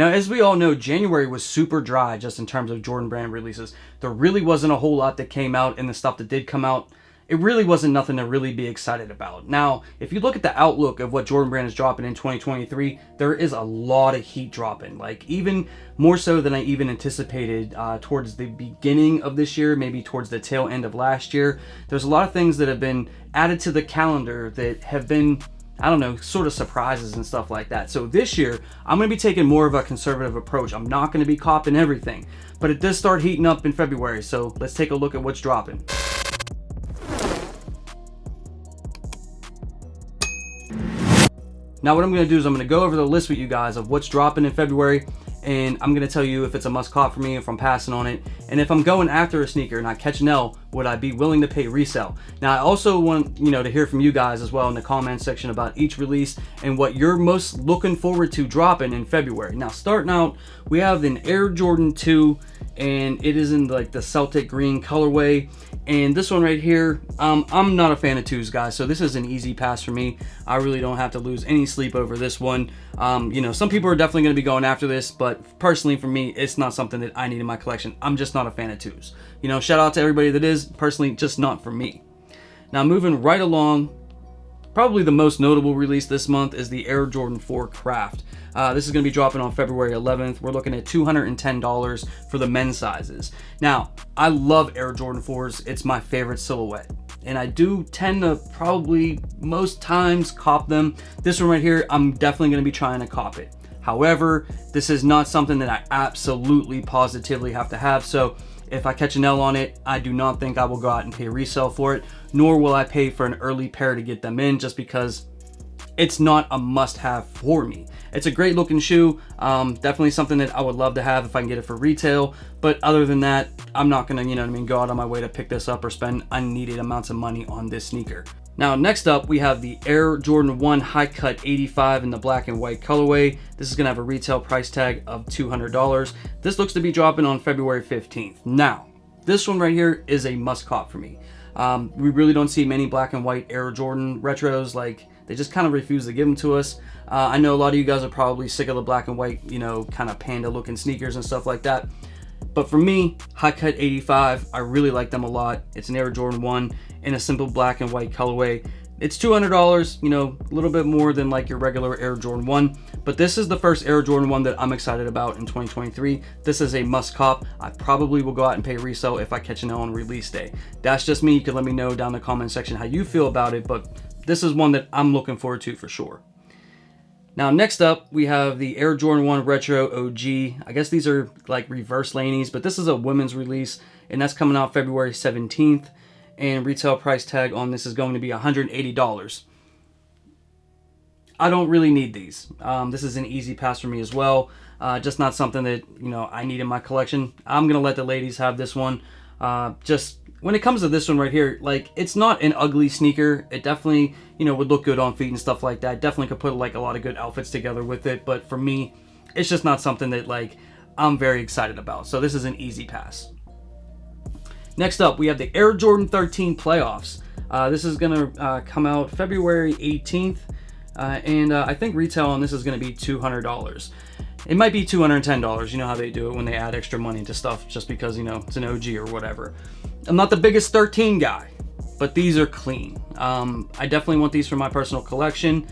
Now, as we all know, January was super dry just in terms of Jordan Brand releases. There really wasn't a whole lot that came out, and the stuff that did come out, it really wasn't nothing to really be excited about. Now, if you look at the outlook of what Jordan Brand is dropping in 2023, there is a lot of heat dropping. Like, even more so than I even anticipated towards the beginning of this year, maybe towards the tail end of last year. There's a lot of things that have been added to the calendar that have been, I don't know, sort of surprises and stuff like that. So this year, I'm going to be taking more of a conservative approach. I'm not going to be copping everything, but it does start heating up in February. So let's take a look at what's dropping. Now what I'm going to do is I'm going to go over the list with you guys of what's dropping in February, and I'm going to tell you if it's a must cop for me, if I'm passing on it, and if I'm going after a sneaker and I catch an L, would I be willing to pay resale? Now I also want to hear from you guys as well in the comment section about each release and what you're most looking forward to dropping in February. Now starting out, we have an Air Jordan 2, and it is in like the Celtic green colorway. And this one right here, I'm not a fan of 2s, guys, so this is an easy pass for me. I really don't have to lose any sleep over this one. Some people are definitely going to be going after this, but personally for me, it's not something that I need in my collection. I'm just not a fan of 2s. Shout out to everybody that is. Personally, just not for me. Now moving right along, probably the most notable release this month is the Air Jordan 4 Craft. This is going to be dropping on February 11th. We're looking at $210 for the men's sizes. Now, I love Air Jordan 4s. It's my favorite silhouette, and I do tend to probably most times cop them. This one right here, I'm definitely going to be trying to cop it. However, this is not something that I absolutely positively have to have. So if I catch an L on it, I do not think I will go out and pay resale for it, nor will I pay for an early pair to get them in, just because it's not a must-have for me. It's a great looking shoe, definitely something that I would love to have if I can get it for retail, but other than that, I'm not gonna, go out on my way to pick this up or spend unneeded amounts of money on this sneaker. Now next up, we have the Air Jordan 1 High Cut 85 in the black and white colorway. This is gonna have a retail price tag of $200. This looks to be dropping on February 15th. Now, this one right here is a must cop for me. We really don't see many black and white Air Jordan retros. Like, they just kind of refuse to give them to us. I know a lot of you guys are probably sick of the black and white, kind of panda looking sneakers and stuff like that. But for me, High Cut 85, I really like them a lot. It's an Air Jordan 1 in a simple black and white colorway. It's $200, a little bit more than like your regular Air Jordan 1. But this is the first Air Jordan 1 that I'm excited about in 2023. This is a must cop. I probably will go out and pay resale if I catch an L on release day. That's just me. You can let me know down in the comment section how you feel about it, but this is one that I'm looking forward to for sure. Now next up, we have the Air Jordan 1 Retro OG. I guess these are like reverse lanies, but this is a women's release, and that's coming out February 17th. And retail price tag on this is going to be $180. I don't really need these. This is an easy pass for me as well. Just not something that I need in my collection. I'm gonna let the ladies have this one. Just when it comes to this one right here, like, it's not an ugly sneaker. It definitely would look good on feet and stuff like that. Definitely could put like a lot of good outfits together with it. But for me, it's just not something that like I'm very excited about. So this is an easy pass. Next up, we have the Air Jordan 13 Playoffs. This is going to come out February 18th, and I think retail on this is going to be $200. It might be $210. You know how they do it when they add extra money to stuff just because, it's an OG or whatever. I'm not the biggest 13 guy, but these are clean. I definitely want these for my personal collection.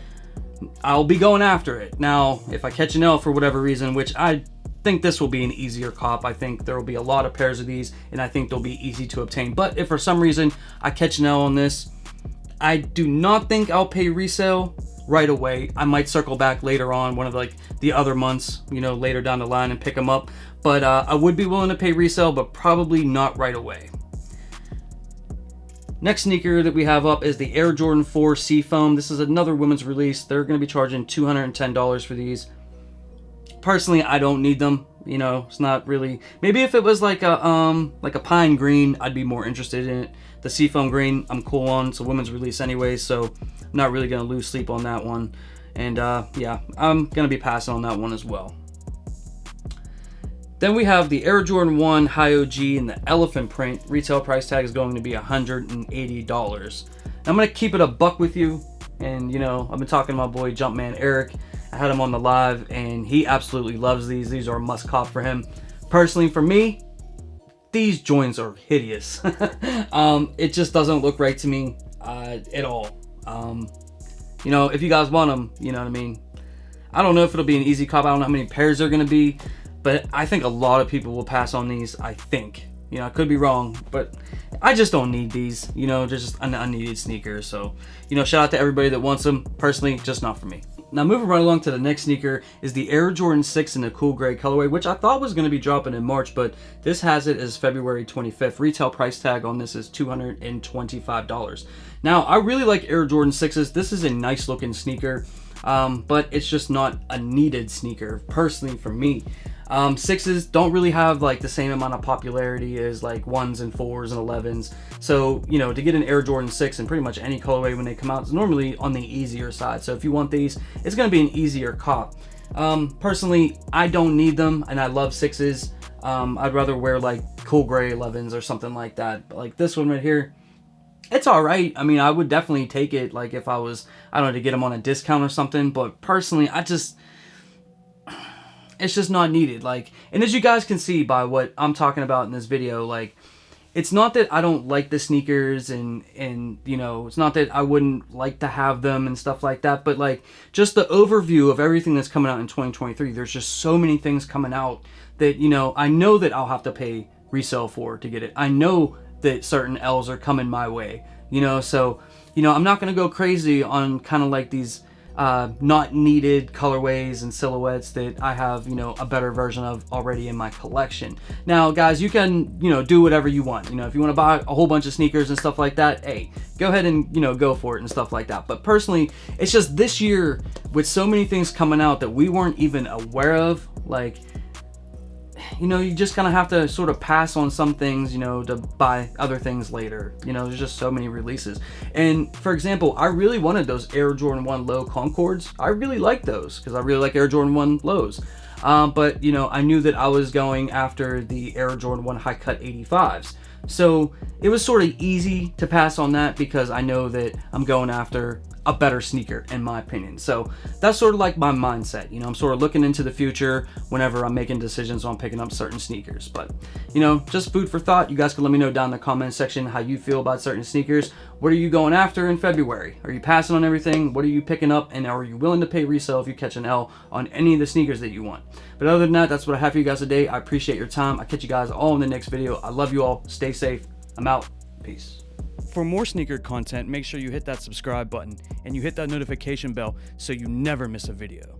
I'll be going after it. Now, if I catch an L for whatever reason, which I think this will be an easier cop. I think there will be a lot of pairs of these, and I think they'll be easy to obtain. But if for some reason I catch an L on this, I do not think I'll pay resale right away. I might circle back later on, one of like the other months, later down the line, and pick them up. But I would be willing to pay resale, but probably not right away. Next sneaker that we have up is the Air Jordan 4 Seafoam. This is another women's release. They're going to be charging $210 for these. Personally, I don't need them. It's not really. Maybe if it was like a pine green, I'd be more interested in it. The Seafoam green, I'm cool on. It's a women's release anyway, so I'm not really gonna lose sleep on that one. And yeah, I'm gonna be passing on that one as well. Then we have the Air Jordan 1 High OG in the elephant print. Retail price tag is going to be $180. I'm gonna keep it a buck with you, and I've been talking to my boy Jumpman Eric, I had him on the live, and he absolutely loves these. These are a must cop for him. Personally, for me, these joints are hideous. It just doesn't look right to me at all. You know, if you guys want them, you know what I mean. I don't know if it'll be an easy cop. I don't know how many pairs they're gonna be, but I think a lot of people will pass on these. I think, you know, I could be wrong, but I just don't need these. You know, they're just an unneeded sneaker. So, you know, shout out to everybody that wants them. Personally, just not for me. Now, moving right along to the next sneaker is the Air Jordan 6 in the cool gray colorway, which I thought was going to be dropping in March, but this has it as February 25th. Retail price tag on this is $225. Now, I really like Air Jordan 6s. This is a nice looking sneaker, but it's just not a needed sneaker, personally, for me. 6s don't really have like the same amount of popularity as like 1s and 4s and 11s. So, you know, to get an Air Jordan 6 in pretty much any colorway when they come out is normally on the easier side. So if you want these, it's going to be an easier cop. Personally, I don't need them, and I love 6s. I'd rather wear like cool gray 11s or something like that. But like this one right here, it's all right. I mean, I would definitely take it like if I was, I don't know, to get them on a discount or something. But personally, it's just not needed. Like, and as you guys can see by what I'm talking about in this video, like, it's not that I don't like the sneakers and you know, it's not that I wouldn't like to have them and stuff like that, but like just the overview of everything that's coming out in 2023, there's just so many things coming out that, you know, I know that I'll have to pay resale for to get it. I know that certain L's are coming my way, you know, so, you know, I'm not going to go crazy on kind of like these not needed colorways and silhouettes that I have, you know, a better version of already in my collection. Now, guys, you can, you know, do whatever you want. You know, if you want to buy a whole bunch of sneakers and stuff like that, hey, go ahead and, you know, go for it and stuff like that. But personally, it's just this year with so many things coming out that we weren't even aware of, like, you know, you just kind of have to sort of pass on some things, you know, to buy other things later. You know, there's just so many releases. And for example, I really wanted those Air Jordan 1 low Concords. I really like those because I really like Air Jordan 1 lows. But, you know, I knew that I was going after the Air Jordan 1 high cut 85s. So it was sort of easy to pass on that because I know that I'm going after a better sneaker, in my opinion. So that's sort of like my mindset. You know, I'm sort of looking into the future whenever I'm making decisions on picking up certain sneakers. But, you know, just food for thought. You guys can let me know down in the comment section how you feel about certain sneakers. What are you going after in February? Are you passing on everything? What are you picking up? And are you willing to pay resale if you catch an L on any of the sneakers that you want? But other than that, that's what I have for you guys today. I appreciate your time. I'll catch you guys all in the next video. I love you all. Stay safe. I'm out. Peace. For more sneaker content, make sure you hit that subscribe button and you hit that notification bell so you never miss a video.